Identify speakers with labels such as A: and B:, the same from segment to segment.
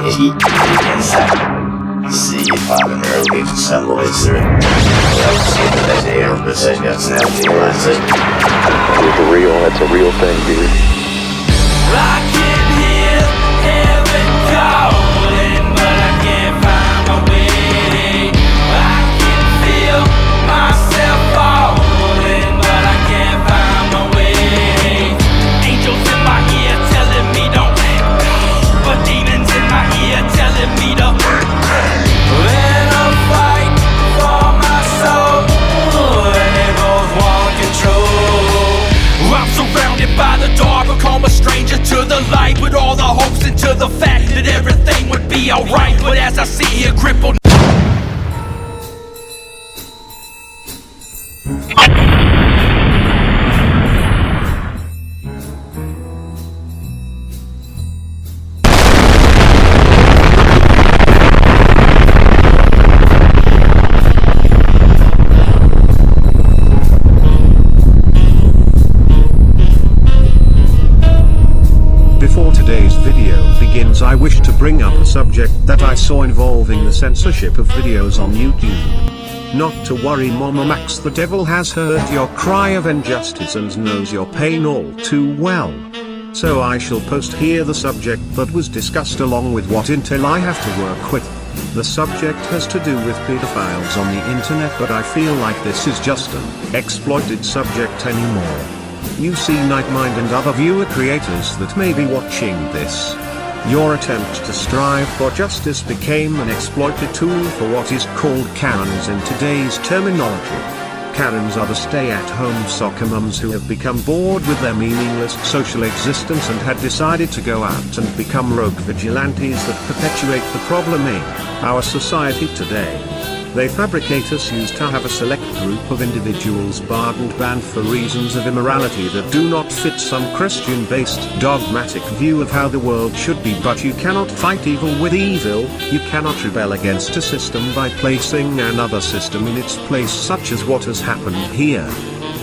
A: 一联赛是一发的而给全部的责任。要现在这样的这个才对完这。
B: It's real. That's a real thing, dude.
C: I can hear heaven calling, but I can't find my way. I can feel myself falling, but I can't find my way. Angels in my ear telling me don't let go, but demons in my ear telling me to let them fight for my soul, and it goes one control. I'm surrounded by the dark, become a stranger to the light, with all the hopes into the fact that everything would be alright. But as I sit here crippled,
D: Before today's video begins, I wish to bring up a subject that I saw involving the censorship of videos on YouTube. Not to worry, Mama Max, the devil has heard your cry of injustice and knows your pain all too well. So I shall post here the subject that was discussed along with what intel I have to work with. The subject has to do with pedophiles on the internet, but I feel like this is just an exploited subject anymore. You see, Nightmind and other viewer creators that may be watching this. Your attempt to strive for justice became an exploited tool for what is called Karens in today's terminology. Karens are the stay-at-home soccer mums who have become bored with their meaningless social existence and had decided to go out and become rogue vigilantes that perpetuate the problem in our society today. They fabricate issues to have a select group of individuals barred and banned for reasons of immorality that do not fit some Christian-based dogmatic view of how the world should be. But you cannot fight evil with evil, you cannot rebel against a system by placing another system in its place, such as what has happened here.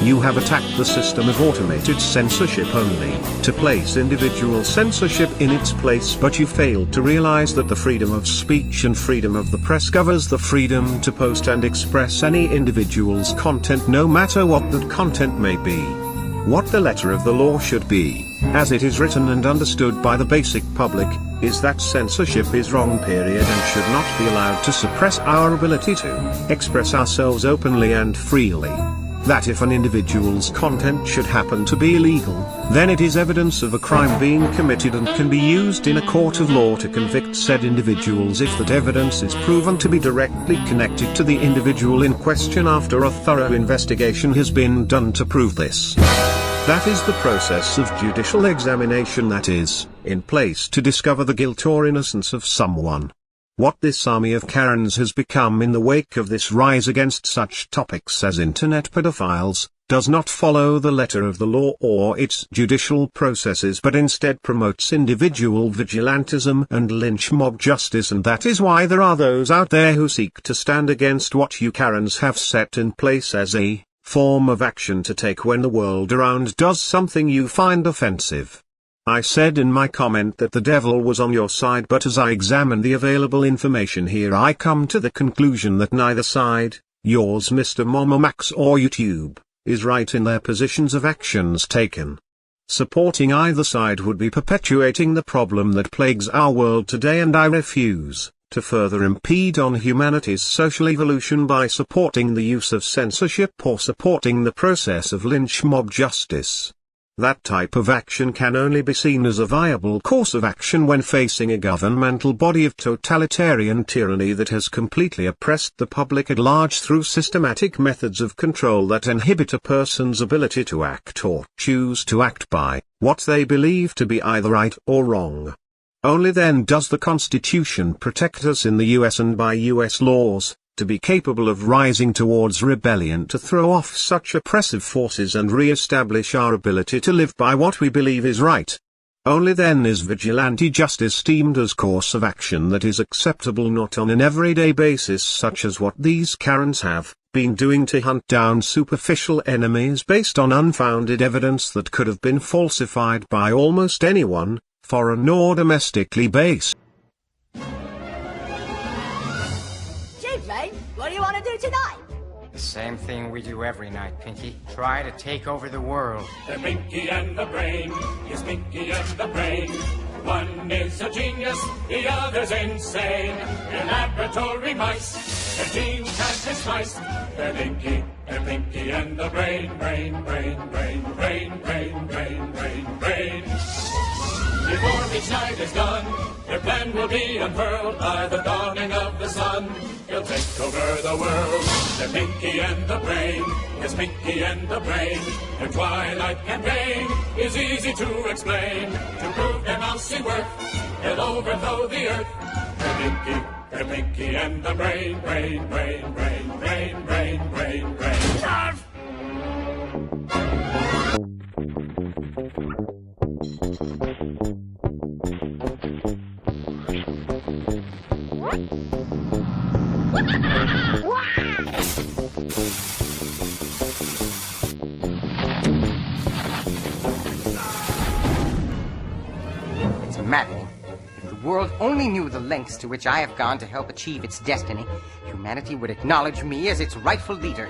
D: You have attacked the system of automated censorship only to place individual censorship in its place, but you failed to realize that the freedom of speech and freedom of the press governs the freedom to post and express any individual's content, no matter what that content may be. What the letter of the law should be, as it is written and understood by the basic public, is that censorship is wrong, period, and should not be allowed to suppress our ability to express ourselves openly and freely. That if an individual's content should happen to be illegal, then it is evidence of a crime being committed and can be used in a court of law to convict said individuals if that evidence is proven to be directly connected to the individual in question after a thorough investigation has been done to prove this. That is the process of judicial examination that is in place to discover the guilt or innocence of someone. What this army of Karens has become in the wake of this rise against such topics as internet pedophiles, does not follow the letter of the law or its judicial processes, but instead promotes individual vigilantism and lynch mob justice, and that is why there are those out there who seek to stand against what you Karens have set in place as a form of action to take when the world around does something you find offensive. I said in my comment that the devil was on your side, but as I examine the available information here, I come to the conclusion that neither side, yours Mr. Mama Max or YouTube, is right in their positions of actions taken. Supporting either side would be perpetuating the problem that plagues our world today, and I refuse to further impede on humanity's social evolution by supporting the use of censorship or supporting the process of lynch mob justice. That type of action can only be seen as a viable course of action when facing a governmental body of totalitarian tyranny that has completely oppressed the public at large through systematic methods of control that inhibit a person's ability to act or choose to act by what they believe to be either right or wrong. Only then does the Constitution protect us in the US and by US laws, to be capable of rising towards rebellion to throw off such oppressive forces and re-establish our ability to live by what we believe is right. Only then is vigilante justice deemed as course of action that is acceptable, not on an everyday basis such as what these Karens have been doing to hunt down superficial enemies based on unfounded evidence that could have been falsified by almost anyone, foreign or domestically based.
E: The same thing we do every night, Pinky. Try to take over the world.
C: The Pinky and the Brain, yes, Pinky and the Brain. One is a genius, the other's insane. They're laboratory mice, their genes have been spliced. They're Pinky and the Brain, brain, brain, brain, brain, brain, brain, brain, brain. Before each night is done, their plan will be unfurled by the dawning of the sun. He'll take over the world. They're Pinky and the Brain, yes, Pinky and the Brain. Their twilight campaign is easy to explain. To prove their mousy worth, they'll overthrow the earth. They're Pinky and the Brain, brain, brain, brain, brain, brain, brain, brain.
E: It's maddening. If the world only knew the lengths to which I have gone to help achieve its destiny, humanity would acknowledge me as its rightful leader.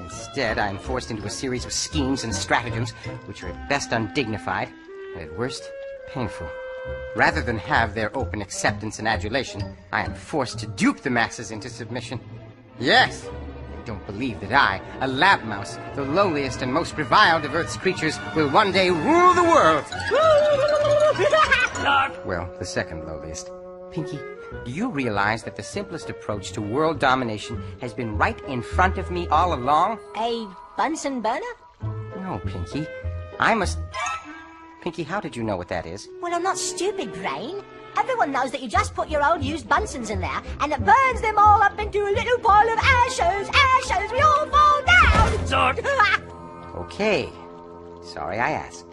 E: Instead, I am forced into a series of schemes and stratagems which are at best undignified, and at worst, painful. Rather than have their open acceptance and adulation, I am forced to dupe the masses into submission. Yes! They don't believe that I, a lab mouse, the lowliest and most reviled of Earth's creatures, will one day rule the world! Well, the second lowliest. Pinky, do you realize that the simplest approach to world domination has been right in front of me all along?
F: A Bunsen burner?
E: No, Pinky. I must... Pinky, how did you know what that is?
F: Well, I'm not stupid, Brain. Everyone knows that you just put your old used Bunsens in there, and it burns them all up into a little pile of ashes. Ashes, we all fall down! Zork!
E: Okay. Sorry I asked.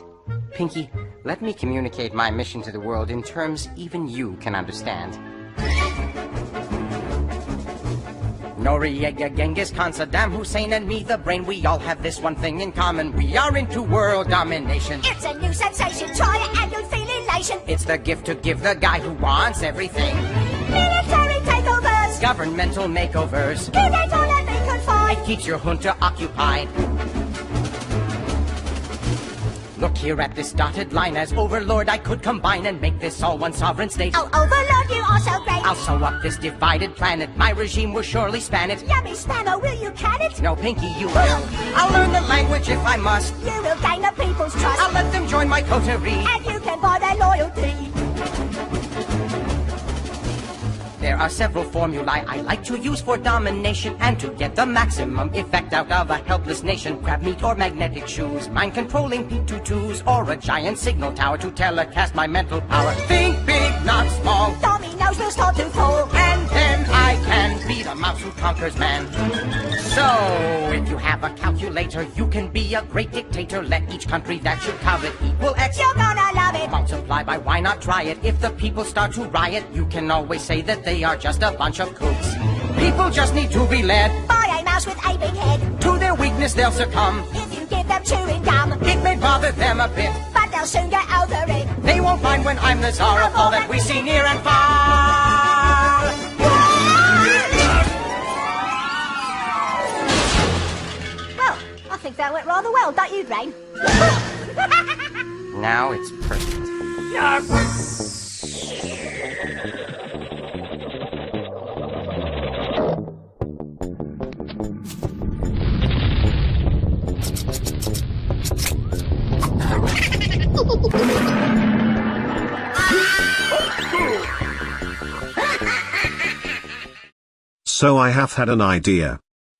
E: Pinky, let me communicate my mission to the world in terms even you can understand. Noriega, Genghis Khan, Saddam Hussein, and me, the Brain, we all have this one thing in common. We are into world domination.
F: It's a new sensation, try it and you'll feel elation.
E: It's the gift to give the guy who wants everything.
F: Military takeovers,
E: Governmental makeovers.
F: keep it all and be confined.
E: It keeps your junta occupied. Look here at this dotted line. As overlord I could combine and make this all one sovereign state.
F: Oh, Overlord, you are so great.
E: I'll sew up this divided planet. My regime will surely span it.
F: Yummy spammer, will you can it?
E: No, Pinky, you will. I'll learn the language if I must.
F: You will gain the people's trust.
E: I'll let them join my coterie.
F: And you can buy their loyalty.
E: There are several formulae I like to use for domination and to get the maximum effect out of a helpless nation. Crab meat or magnetic shoes, mind-controlling P-22s, or a giant signal tower to telecast my mental power. Think big, not small.
F: Dominoes will start to fall.
E: And then I can be the mouse who conquers man. So, if you have a calculator, you can be a great dictator. Let each country that you covet equal X.
F: You're gonna love it.
E: Multiply by why not try it? If the people start to riot, you can always say that they are just a bunch of kooks. People just need to be led
F: Buy a mouse with a big head.
E: to their weakness, they'll succumb.
F: If you give them chewing gum,
E: It may bother them a bit.
F: but they'll soon get over it.
E: They won't mind when I'm the czar of all that we see near and far.
F: Well, I think that went rather well, don't you, Brain?
E: Now it's perfect.
D: So I have had an idea.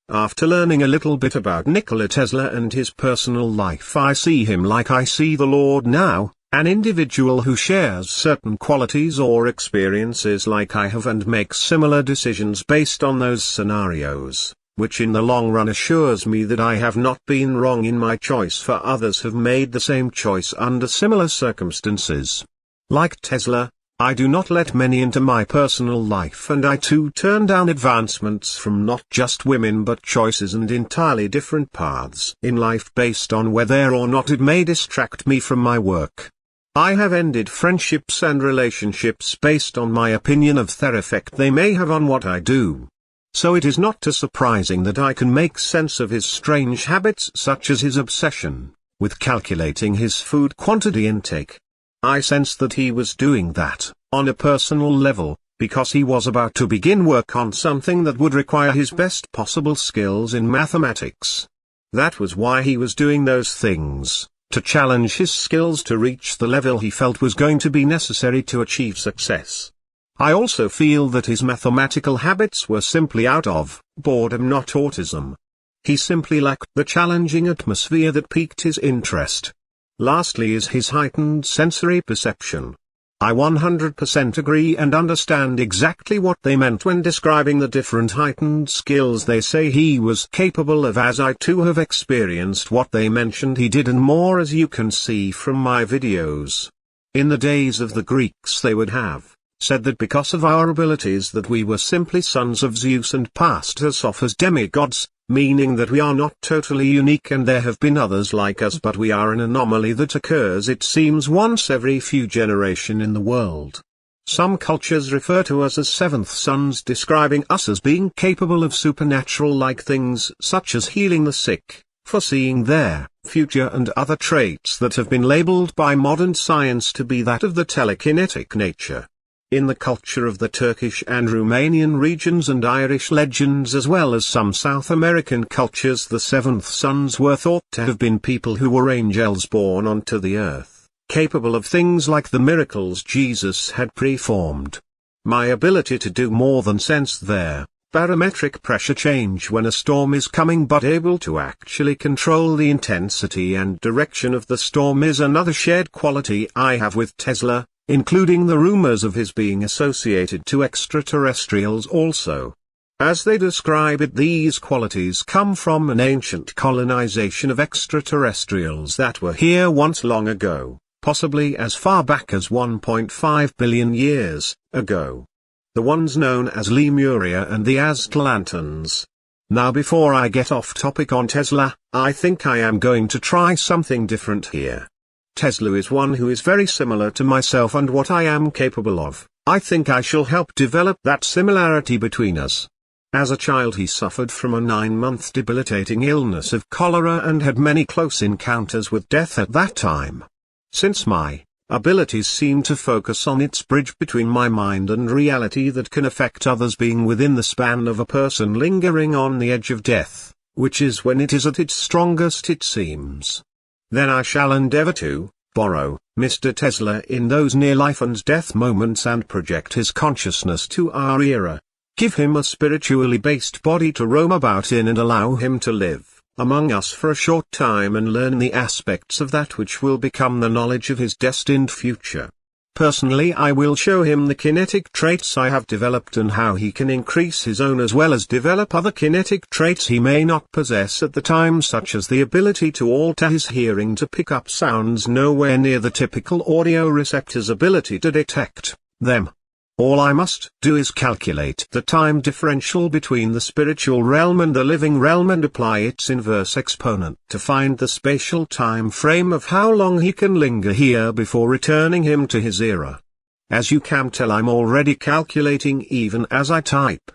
D: After learning a little bit about Nikola Tesla and his personal life, I see him like I see the Lord now, an individual who shares certain qualities or experiences like I have and makes similar decisions based on those scenarios, which in the long run assures me that I have not been wrong in my choice, for others have made the same choice under similar circumstances. Like Tesla, I do not let many into my personal life, and I too turn down advancements from not just women but choices and entirely different paths in life based on whether or not it may distract me from my work. I have ended friendships and relationships based on my opinion of the effect they may have on what I do. So it is not too surprising that I can make sense of his strange habits, such as his obsession with calculating his food quantity intake. I sensed that he was doing that, on a personal level, because he was about to begin work on something that would require his best possible skills in mathematics. That was why he was doing those things, to challenge his skills to reach the level he felt was going to be necessary to achieve success. I also feel that his mathematical habits were simply out of boredom, not autism. He simply lacked the challenging atmosphere that piqued his interest. Lastly is his heightened sensory perception. I 100% agree and understand exactly what they meant when describing the different heightened skills they say he was capable of, as I too have experienced what they mentioned he did and more, as you can see from my videos. In the days of the Greeks they would have said that because of our abilities that we were simply sons of Zeus and passed us off as demigods, meaning that we are not totally unique and there have been others like us, but we are an anomaly that occurs, it seems, once every few generations in the world. Some cultures refer to us as seventh sons, describing us as being capable of supernatural-like things such as healing the sick, foreseeing their future, and other traits that have been labeled by modern science to be that of the telekinetic nature. In the culture of the Turkish and Romanian regions and Irish legends, as well as some South American cultures, the seventh sons were thought to have been people who were angels born onto the earth, capable of things like the miracles Jesus had performed. My ability to do more than sense their barometric pressure change when a storm is coming, but able to actually control the intensity and direction of the storm, is another shared quality I have with Tesla, including the rumors of his being associated to extraterrestrials also. As they describe it, these qualities come from an ancient colonization of extraterrestrials that were here once long ago, possibly as far back as 1.5 billion years ago. The ones known as Lemuria and the Aztlantans. Now, before I get off topic on Tesla, I think I am going to try something different here. Tesla is one who is very similar to myself and what I am capable of. I think I shall help develop that similarity between us. As a child he suffered from a 9-month debilitating illness of cholera and had many close encounters with death at that time. Since my abilities seem to focus on its bridge between my mind and reality that can affect others, being within the span of a person lingering on the edge of death, which is when it is at its strongest it seems. Then I shall endeavor to borrow Mr. Tesla in those near life and death moments and project his consciousness to our era. Give him a spiritually based body to roam about in and allow him to live among us for a short time and learn the aspects of that which will become the knowledge of his destined future. Personally, I will show him the kinetic traits I have developed and how he can increase his own as well as develop other kinetic traits he may not possess at the time, such as the ability to alter his hearing to pick up sounds nowhere near the typical audio receptor's ability to detect them. All I must do is calculate the time differential between the spiritual realm and the living realm and apply its inverse exponent to find the spatial time frame of how long he can linger here before returning him to his era. As you can tell, I'm already calculating even as I type.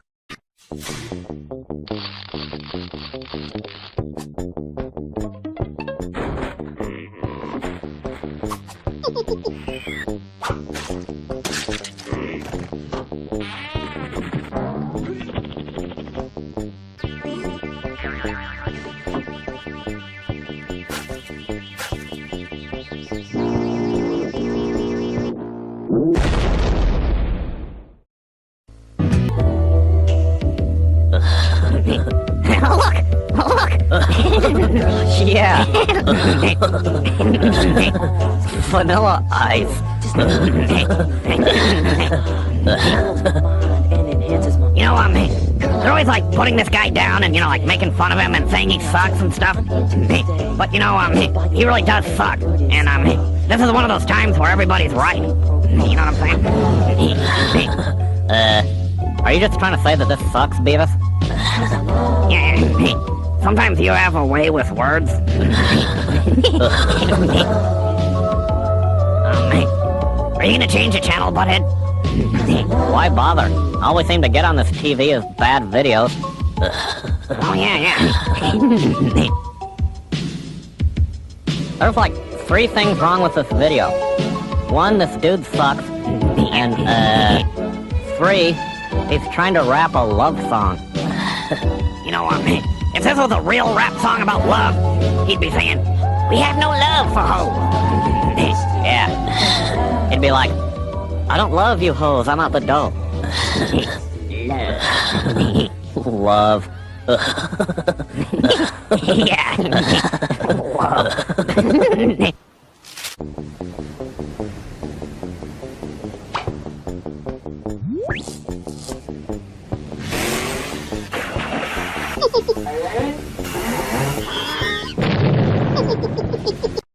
G: Yeah. Vanilla ice. You know, they're always like putting this guy down and, you know, like making fun of him and saying he sucks and stuff. But, you know, he really does suck. And, this is one of those times where everybody's right. You know what I'm saying? Are you just trying to say that this sucks, Beavis? Yeah. Sometimes you have a way with words. Are you gonna change the channel, butthead? Why bother? All we seem to get on this TV is bad videos. Oh, yeah. There's like 3 things wrong with this video. 1, this dude sucks. And, 3, he's trying to rap a love song.
H: You know what, man? If this was a real rap song about love, he'd be saying, "We have no love for hoes."
G: Yeah. He'd be like, "I don't love you hoes, I'm out the door." Love.
H: Yeah. Love.